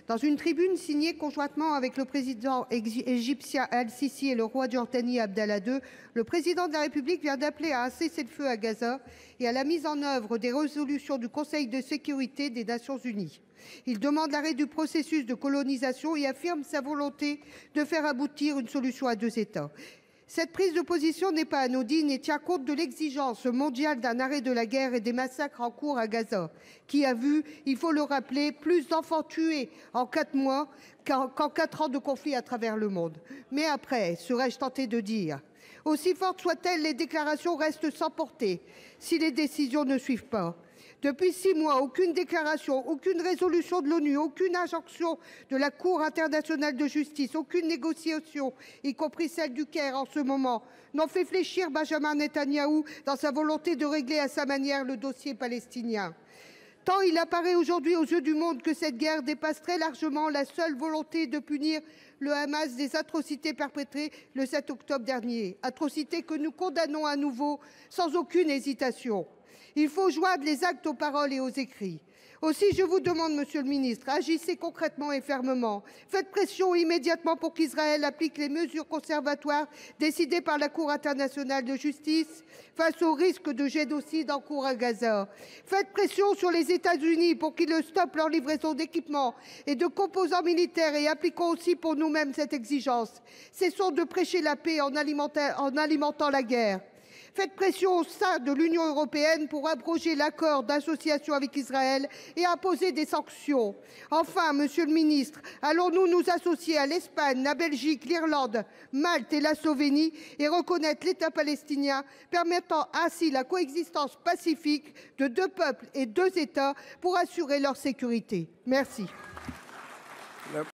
Dans une tribune signée conjointement avec le président égyptien Al-Sisi et le roi de Jordanie Abdallah II, le président de la République vient d'appeler à un cessez-le-feu à Gaza et à la mise en œuvre des résolutions du Conseil de sécurité des Nations unies. Il demande l'arrêt du processus de colonisation et affirme sa volonté de faire aboutir une solution à 2 États. Cette prise de position n'est pas anodine et tient compte de l'exigence mondiale d'un arrêt de la guerre et des massacres en cours à Gaza, qui a vu, il faut le rappeler, plus d'enfants tués en 4 mois qu'en 4 ans de conflit à travers le monde. Mais après, serais-je tenté de dire, aussi fortes soient-elles, les déclarations restent sans portée si les décisions ne suivent pas. Depuis 6 mois, aucune déclaration, aucune résolution de l'ONU, aucune injonction de la Cour internationale de justice, aucune négociation, y compris celle du Caire en ce moment, n'ont fait fléchir Benjamin Netanyahou dans sa volonté de régler à sa manière le dossier palestinien. Tant il apparaît aujourd'hui aux yeux du monde que cette guerre dépasse très largement la seule volonté de punir le Hamas des atrocités perpétrées le 7 octobre dernier, atrocités que nous condamnons à nouveau sans aucune hésitation. Il faut joindre les actes aux paroles et aux écrits. Aussi, je vous demande, Monsieur le Ministre, agissez concrètement et fermement. Faites pression immédiatement pour qu'Israël applique les mesures conservatoires décidées par la Cour internationale de justice face au risque de génocide en cours à Gaza. Faites pression sur les États-Unis pour qu'ils stoppent leur livraison d'équipements et de composants militaires et appliquons aussi pour nous-mêmes cette exigence. Cessons de prêcher la paix en alimentant la guerre. Faites pression au sein de l'Union européenne pour abroger l'accord d'association avec Israël et imposer des sanctions. Enfin, Monsieur le Ministre, allons-nous nous associer à l'Espagne, la Belgique, l'Irlande, Malte et la Slovénie et reconnaître l'État palestinien, permettant ainsi la coexistence pacifique de 2 peuples et 2 États pour assurer leur sécurité. Merci.